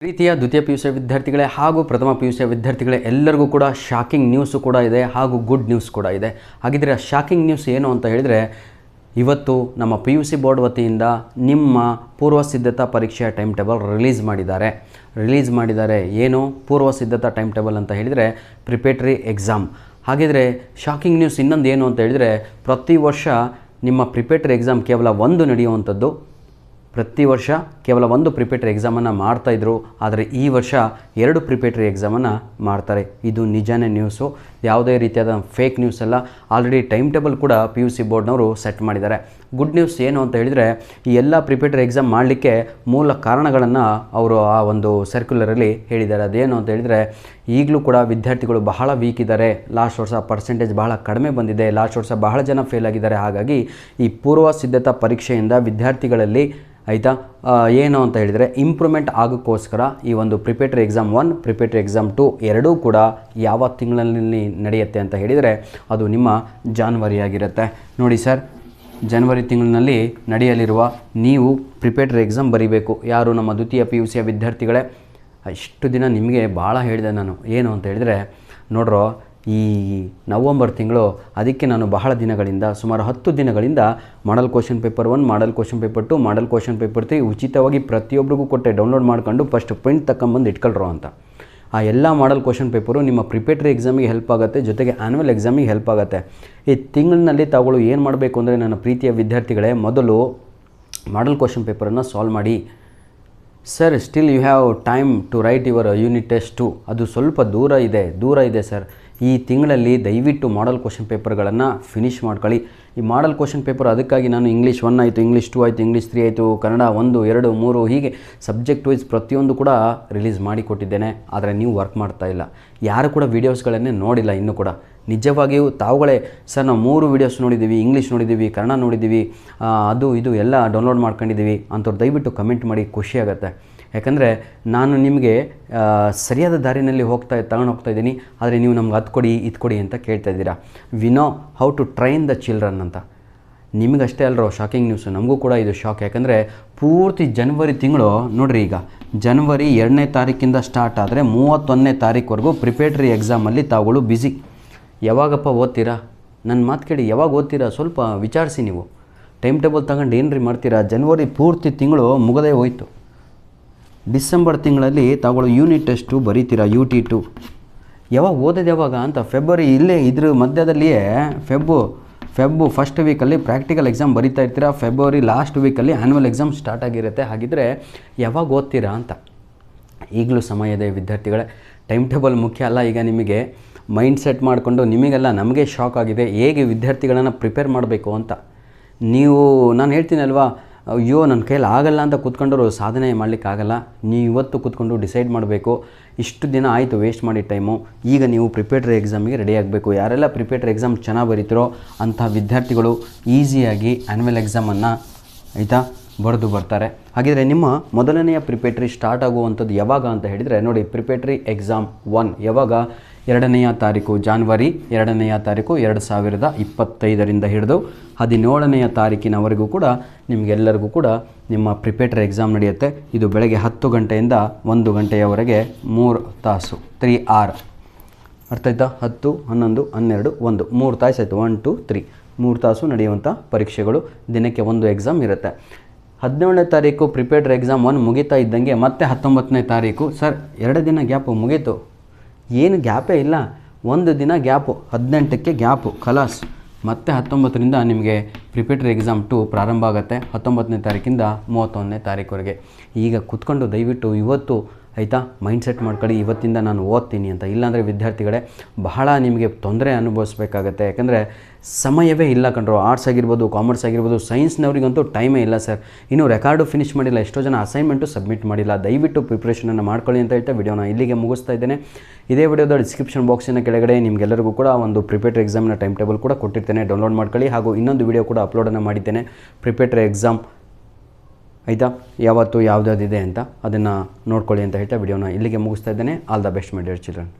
ಪ್ರೀತಿಯ ದ್ವಿತೀಯ PUC ವಿದ್ಯಾರ್ಥಿಗಳೇ ಹಾಗೂ ಪ್ರಥಮ PUC ವಿದ್ಯಾರ್ಥಿಗಳೇ ಎಲ್ಲರಿಗೂ ಕೂಡ ಶಾಕಿಂಗ್ ನ್ಯೂಸು ಕೂಡ ಇದೆ ಹಾಗೂ ಗುಡ್ ನ್ಯೂಸ್ ಕೂಡ ಇದೆ. ಹಾಗಿದ್ರೆ ಶಾಕಿಂಗ್ ನ್ಯೂಸ್ ಏನು ಅಂತ ಹೇಳಿದರೆ, ಇವತ್ತು ನಮ್ಮ PUC ಬೋರ್ಡ್ ವತಿಯಿಂದ ನಿಮ್ಮ ಪೂರ್ವ ಸಿದ್ಧತಾ ಪರೀಕ್ಷೆಯ ಟೈಮ್ ಟೇಬಲ್ ರಿಲೀಸ್ ಮಾಡಿದ್ದಾರೆ. ಏನು ಪೂರ್ವ ಸಿದ್ಧತಾ ಟೈಮ್ ಟೇಬಲ್ ಅಂತ ಹೇಳಿದರೆ ಪ್ರಿಪೇಟರಿ ಎಕ್ಸಾಮ್. ಹಾಗಿದ್ರೆ ಶಾಕಿಂಗ್ ನ್ಯೂಸ್ ಇನ್ನೊಂದು ಏನು ಅಂತ ಹೇಳಿದರೆ, ಪ್ರತಿ ವರ್ಷ ನಿಮ್ಮ ಪ್ರಿಪೇಟರಿ ಎಕ್ಸಾಮ್ ಕೇವಲ ಒಂದು ನಡೆಯುವಂಥದ್ದು. ಪ್ರತಿ ವರ್ಷ ಕೇವಲ ಒಂದು ಪ್ರಿಪೇಟರಿ ಎಕ್ಸಾಮನ್ನು ಮಾಡ್ತಾಯಿದ್ರು, ಆದರೆ ಈ ವರ್ಷ 2 ಪ್ರಿಪೇಟರಿ ಎಕ್ಸಾಮನ್ನು ಮಾಡ್ತಾರೆ. ಇದು ನಿಜನೇ ನ್ಯೂಸು, ಯಾವುದೇ ರೀತಿಯಾದ ಫೇಕ್ ನ್ಯೂಸ್ ಅಲ್ಲ. ಆಲ್ರೆಡಿ ಟೈಮ್ ಟೇಬಲ್ ಕೂಡ PUC ಬೋರ್ಡ್ನವರು ಸೆಟ್ ಮಾಡಿದ್ದಾರೆ. ಗುಡ್ ನ್ಯೂಸ್ ಏನು ಅಂತ ಹೇಳಿದರೆ, ಈ ಎಲ್ಲ ಪ್ರಿಪೇಟರಿ ಎಕ್ಸಾಮ್ ಮಾಡಲಿಕ್ಕೆ ಮೂಲ ಕಾರಣಗಳನ್ನು ಅವರು ಆ ಒಂದು ಸರ್ಕ್ಯುಲರಲ್ಲಿ ಹೇಳಿದ್ದಾರೆ. ಅದೇನು ಅಂತ ಹೇಳಿದರೆ, ಈಗಲೂ ಕೂಡ ವಿದ್ಯಾರ್ಥಿಗಳು ಬಹಳ ವೀಕ್ ಇದ್ದಾರೆ. ಲಾಸ್ಟ್ ವರ್ಷ ಪರ್ಸೆಂಟೇಜ್ ಬಹಳ ಕಡಿಮೆ ಬಂದಿದೆ. ಲಾಸ್ಟ್ ವರ್ಷ ಬಹಳ ಜನ ಫೇಲ್ ಆಗಿದ್ದಾರೆ. ಹಾಗಾಗಿ ಈ ಪೂರ್ವ ಸಿದ್ಧತಾ ಪರೀಕ್ಷೆಯಿಂದ ವಿದ್ಯಾರ್ಥಿಗಳಲ್ಲಿ ಏನು ಅಂತ ಹೇಳಿದರೆ ಇಂಪ್ರೂವ್ಮೆಂಟ್ ಆಗೋಕ್ಕೋಸ್ಕರ ಈ ಒಂದು ಪ್ರಿಪೇಟರಿ ಎಕ್ಸಾಮ್ 1 ಪ್ರಿಪೇಟರಿ ಎಕ್ಸಾಮ್ 2 ಎರಡೂ ಕೂಡ ಯಾವ ತಿಂಗಳಲ್ಲಿ ನಡೆಯುತ್ತೆ ಅಂತ ಹೇಳಿದರೆ, ಅದು ನಿಮ್ಮ ಜಾನ್ವರಿ ಆಗಿರುತ್ತೆ. ನೋಡಿ ಸರ್, ಜನವರಿ ತಿಂಗಳಿನಲ್ಲಿ ನಡೆಯಲಿರುವ ನೀವು ಪ್ರಿಪೇಟರಿ ಎಕ್ಸಾಮ್ ಬರೀಬೇಕು. ಯಾರು ನಮ್ಮ ದ್ವಿತೀಯ PUC ವಿದ್ಯಾರ್ಥಿಗಳೇ, ಇಷ್ಟು ದಿನ ನಿಮಗೆ ಭಾಳ ಹೇಳಿದೆ ನಾನು. ಏನು ಅಂತ ಹೇಳಿದರೆ, ನೋಡ್ರೋ, ಈ ನವಂಬರ್ ತಿಂಗಳು ಅದಕ್ಕೆ ನಾನು ಬಹಳ ದಿನಗಳಿಂದ, ಸುಮಾರು 10 ದಿನಗಳಿಂದ model question paper 1, model question paper 2, model question paper 3 ಉಚಿತವಾಗಿ ಪ್ರತಿಯೊಬ್ಬರಿಗೂ ಕೊಟ್ಟೆ. ಡೌನ್ಲೋಡ್ ಮಾಡ್ಕೊಂಡು ಫಸ್ಟ್ ಪ್ರಿಂಟ್ ತಗೊಂಬಂದು ಇಟ್ಕೊಳ್ರೋ ಅಂತ. ಆ ಎಲ್ಲ ಮಾಡಲ್ ಕ್ವಶನ್ ಪೇಪರು ನಿಮ್ಮ ಪ್ರಿಪೇಟರಿ ಎಕ್ಸಾಮಿಗೆ ಹೆಲ್ಪ್ ಆಗುತ್ತೆ, ಜೊತೆಗೆ ಆ್ಯನ್ಯುವಲ್ ಎಕ್ಸಾಮಿಗೆ ಹೆಲ್ಪ್ ಆಗುತ್ತೆ. ಈ ತಿಂಗಳಿನಲ್ಲಿ ತಾವುಗಳು ಏನು ಮಾಡಬೇಕು ಅಂದರೆ, ನನ್ನ ಪ್ರೀತಿಯ ವಿದ್ಯಾರ್ಥಿಗಳೇ, ಮೊದಲು ಮಾಡಲ್ ಕ್ವಶನ್ ಪೇಪರನ್ನು ಸಾಲ್ವ್ ಮಾಡಿ. Sir, still you have time to write your unit test 2. ಅದು ಸ್ವಲ್ಪ ದೂರ ಇದೆ ಸರ್. ಈ ತಿಂಗಳಲ್ಲಿ ದಯವಿಟ್ಟು ಮಾಡಲ್ ಕ್ವಶನ್ ಪೇಪರ್ಗಳನ್ನು ಫಿನಿಷ್ ಮಾಡ್ಕೊಳ್ಳಿ. ಈ ಮಾಡಲ್ ಕ್ವಶನ್ ಪೇಪರ್ ಅದಕ್ಕಾಗಿ ನಾನು ಇಂಗ್ಲೀಷ್ 1 ಆಯಿತು, ಇಂಗ್ಲೀಷ್ 2 ಆಯಿತು, ಇಂಗ್ಲೀಷ್ 3 ಆಯಿತು, ಕನ್ನಡ 1, 2, 3 ಹೀಗೆ ಸಬ್ಜೆಕ್ಟ್ ವೈಸ್ ಪ್ರತಿಯೊಂದು ಕೂಡ ರಿಲೀಸ್ ಮಾಡಿಕೊಟ್ಟಿದ್ದೇನೆ. ಆದರೆ ನೀವು ವರ್ಕ್ ಮಾಡ್ತಾ ಇಲ್ಲ. ಯಾರು ಕೂಡ ವೀಡಿಯೋಸ್ಗಳನ್ನೇ ನೋಡಿಲ್ಲ ಇನ್ನೂ ಕೂಡ. ನಿಜವಾಗಿಯೂ ತಾವುಗಳೇ, ಸರ್ ನಾವು 3 ವೀಡಿಯೋಸ್ ನೋಡಿದ್ದೀವಿ, ಇಂಗ್ಲೀಷ್ ನೋಡಿದ್ದೀವಿ, ಕನ್ನಡ ನೋಡಿದ್ದೀವಿ, ಅದು ಇದು ಎಲ್ಲ ಡೌನ್ಲೋಡ್ ಮಾಡ್ಕೊಂಡಿದ್ದೀವಿ ಅಂಥವ್ರು ದಯವಿಟ್ಟು ಕಮೆಂಟ್ ಮಾಡಿ, ಖುಷಿಯಾಗುತ್ತೆ. ಯಾಕಂದರೆ ನಾನು ನಿಮಗೆ ಸರಿಯಾದ ದಾರಿನಲ್ಲಿ ತಗೊಂಡು ಹೋಗ್ತಾ ಇದ್ದೀನಿ. ಆದರೆ ನೀವು ನಮ್ಗೆ ಅದು ಕೊಡಿ ಇದು ಕೊಡಿ ಅಂತ ಕೇಳ್ತಾ ಇದ್ದೀರಾ. We know how to train the children ಅಂತ. ನಿಮಗಷ್ಟೇ ಅಲ್ಲರೋ ಶಾಕಿಂಗ್ ನ್ಯೂಸು, ನಮಗೂ ಕೂಡ ಇದು ಶಾಕ್. ಯಾಕಂದರೆ ಪೂರ್ತಿ ಜನವರಿ ತಿಂಗಳು ನೋಡಿರಿ, ಈಗ ಜನವರಿ 2ನೇ ತಾರೀಕಿಂದ ಸ್ಟಾರ್ಟ್ ಆದರೆ 31ನೇ ತಾರೀಕುವರೆಗೂ ಪ್ರಿಪೇಟರಿ ಎಕ್ಸಾಮಲ್ಲಿ ತಾವುಗಳು ಬ್ಯುಸಿ. ಯಾವಾಗಪ್ಪ ಓದ್ತೀರಾ? ನನ್ನ ಮಾತು ಕೇಳಿ, ಯಾವಾಗ ಓದ್ತೀರಾ ಸ್ವಲ್ಪ ವಿಚಾರಿಸಿ. ನೀವು ಟೈಮ್ ಟೇಬಲ್ ತಗೊಂಡು ಏನ್ರಿ ಮಾಡ್ತೀರಾ? ಜನವರಿ ಪೂರ್ತಿ ತಿಂಗಳು ಮುಗದೇ ಹೋಯ್ತು. ಡಿಸೆಂಬರ್ ತಿಂಗಳಲ್ಲಿ ತಾವುಗಳು ಯೂನಿಟ್ ಟೆಸ್ಟು ಬರೀತೀರಾ, UT2. ಯಾವಾಗ ಓದೋದು ಯಾವಾಗ ಅಂತ ಫೆಬ್ರವರಿ ಇಲ್ಲೇ ಇದ್ರ ಮಧ್ಯದಲ್ಲಿಯೇ ಫೆಬ್ಬು ಫಸ್ಟ್ ವೀಕಲ್ಲಿ ಪ್ರಾಕ್ಟಿಕಲ್ ಎಕ್ಸಾಮ್ ಬರೀತಾ ಇರ್ತೀರಾ. ಫೆಬ್ರವರಿ ಲಾಸ್ಟ್ ವೀಕಲ್ಲಿ ಆ್ಯನ್ಯುವಲ್ ಎಕ್ಸಾಮ್ ಸ್ಟಾರ್ಟ್ ಆಗಿರುತ್ತೆ. ಹಾಗಿದ್ದರೆ ಯಾವಾಗ ಓದ್ತೀರಾ ಅಂತ ಈಗಲೂ ಸಮಯ ಇದೆ ವಿದ್ಯಾರ್ಥಿಗಳೇ. ಟೈಮ್ ಟೇಬಲ್ ಮುಖ್ಯ ಅಲ್ಲ. ಈಗ ನಿಮಗೆ ಮೈಂಡ್ ಸೆಟ್ ಮಾಡಿಕೊಂಡು, ನಿಮಗೆಲ್ಲ ನಮಗೆ ಶಾಕ್ ಆಗಿದೆ ಹೇಗೆ ವಿದ್ಯಾರ್ಥಿಗಳನ್ನು ಪ್ರಿಪೇರ್ ಮಾಡಬೇಕು ಅಂತ. ನಾನು ಹೇಳ್ತೀನಲ್ವಾ, ಅಯ್ಯೋ ನನ್ನ ಕೈಯಲ್ಲಿ ಆಗಲ್ಲ ಅಂತ ಕೂತ್ಕೊಂಡವರು ಸಾಧನೆ ಮಾಡಲಿಕ್ಕಾಗಲ್ಲ. ನೀವು ಇವತ್ತು ಕೂತ್ಕೊಂಡು ಡಿಸೈಡ್ ಮಾಡಬೇಕು. ಇಷ್ಟು ದಿನ ಆಯಿತು ವೇಸ್ಟ್ ಮಾಡಿ ಟೈಮು. ಈಗ ನೀವು ಪ್ರಿಪೇಟರಿ ಎಕ್ಸಾಮಿಗೆ ರೆಡಿ ಆಗಬೇಕು. ಯಾರೆಲ್ಲ ಪ್ರಿಪೇಟರಿ ಎಕ್ಸಾಮ್ ಚೆನ್ನಾಗಿ ಬರೀತಿರೋ ಅಂಥ ವಿದ್ಯಾರ್ಥಿಗಳು ಈಸಿಯಾಗಿ ಆ್ಯನ್ಯುವಲ್ ಎಕ್ಸಾಮನ್ನು ಬರೆದು ಬರ್ತಾರೆ. ಹಾಗಿದ್ರೆ ನಿಮ್ಮ ಮೊದಲನೆಯ ಪ್ರಿಪೇಟರಿ ಸ್ಟಾರ್ಟ್ ಆಗುವಂಥದ್ದು ಯಾವಾಗ ಅಂತ ಹೇಳಿದರೆ, ನೋಡಿ, ಪ್ರಿಪೇಟರಿ ಎಕ್ಸಾಮ್ 1 ಯಾವಾಗ 2ನೇ ತಾರೀಕು ಜಾನ್ವರಿ 2ನೇ ತಾರೀಕು 2025ರಿಂದ ಹಿಡಿದು 17ನೇ ತಾರೀಕಿನವರೆಗೂ ಕೂಡ ನಿಮಗೆಲ್ಲರಿಗೂ ಕೂಡ ನಿಮ್ಮ ಪ್ರಿಪೇಟರಿ ಎಕ್ಸಾಮ್ ನಡೆಯುತ್ತೆ. ಇದು ಬೆಳಗ್ಗೆ 10 ಗಂಟೆಯಿಂದ 1 ಗಂಟೆಯವರೆಗೆ 3 ತಾಸು 3 hour. ಅರ್ಥ ಆಯ್ತಾ? 10, 11, 12, 1 3 ತಾಸು ಆಯಿತು. 1, 2, 3 3 ತಾಸು ನಡೆಯುವಂಥ ಪರೀಕ್ಷೆಗಳು. ದಿನಕ್ಕೆ 1 ಎಕ್ಸಾಮ್ ಇರುತ್ತೆ. 17ನೇ ತಾರೀಕು ಪ್ರಿಪೇಟರಿ ಎಕ್ಸಾಮ್ 1 ಮುಗಿತಾ ಇದ್ದಂಗೆ ಮತ್ತೆ 19ನೇ ತಾರೀಕು, ಸರ್ 2 ದಿನ ಗ್ಯಾಪು ಮುಗೀತು. ಏನು ಗ್ಯಾಪೇ ಇಲ್ಲ, 1 ದಿನ ಗ್ಯಾಪು, 18ಕ್ಕೆ ಗ್ಯಾಪು, ಖಲಾಸ್. ಮತ್ತೆ 19ರಿಂದ ನಿಮಗೆ ಪ್ರಿಪೇಟರಿ ಎಕ್ಸಾಮ್ 2 ಪ್ರಾರಂಭ ಆಗುತ್ತೆ. 19ನೇ ತಾರೀಕಿಂದ 31ನೇ ತಾರೀಕುವರೆಗೆ. ಈಗ ಕೂತ್ಕೊಂಡು ದಯವಿಟ್ಟು ಇವತ್ತು ಮೈಂಡ್ ಸೆಟ್ ಮಾಡ್ಕೊಳ್ಳಿ, ಇವತ್ತಿಂದ ನಾನು ಓದ್ತೀನಿ ಅಂತ. ಇಲ್ಲಾಂದರೆ ವಿದ್ಯಾರ್ಥಿಗಳೇ ಬಹಳ ನಿಮಗೆ ತೊಂದರೆ ಅನುಭವಿಸ್ಬೇಕಾಗತ್ತೆ. ಯಾಕಂದರೆ ಸಮಯವೇ ಇಲ್ಲ ಕಣ್ರು. ಆರ್ಟ್ಸ್ ಆಗಿರ್ಬೋದು, ಕಾಮರ್ಸ್ ಆಗಿರ್ಬೋದು, ಸೈನ್ಸ್ನವ್ರಿಗಂತೂ ಟೈಮೇ ಇಲ್ಲ ಸರ್. ಇನ್ನೂ ರೆಕಾರ್ಡು ಫಿನಿಷ್ ಮಾಡಿಲ್ಲ, ಎಷ್ಟೋ ಜನ ಅಸೈನ್ಮೆಂಟು ಸಬ್ಮಿಟ್ ಮಾಡಿಲ್ಲ. ದಯವಿಟ್ಟು ಪ್ರಿಪ್ರೇಷನನ್ನು ಮಾಡ್ಕೊಳ್ಳಿ ಅಂತ ಹೇಳ್ತಾ ವಿಡಿಯೋನ ಇಲ್ಲಿಗೆ ಮುಗಿಸ್ತಾ ಇದ್ದೇನೆ. ಇದೇ ವಿಡಿಯೋದ ಡಿಸ್ಕ್ರಿಪ್ಷನ್ ಬಾಕ್ಸಿನ ಕೆಳಗಡೆ ನಿಮಗೆಲ್ಲರಿಗೂ ಕೂಡ ಒಂದು ಪ್ರಿಪೇಟರಿ ಎಕ್ಸಾಮ್ನ ಟೈಮ್ ಟೇಬಲ್ ಕೂಡ ಕೊಟ್ಟಿರ್ತೇನೆ, ಡೌನ್ಲೋಡ್ ಮಾಡ್ಕೊಳ್ಳಿ. ಹಾಗೂ ಇನ್ನೊಂದು ವಿಡಿಯೋ ಕೂಡ ಅಪ್ಲೋಡನ್ನು ಮಾಡಿದ್ದೇನೆ, ಪ್ರಿಪೇಟರಿ ಎಕ್ಸಾಮ್ ಯಾವತ್ತು ಯಾವುದಾದಿದೆ ಅಂತ, ಅದನ್ನು ನೋಡ್ಕೊಳ್ಳಿ ಅಂತ ಹೇಳ್ತಾ ವಿಡಿಯೋನ ಇಲ್ಲಿಗೆ ಮುಗಿಸ್ತಾ ಇದ್ದೇನೆ. All the best my dear children.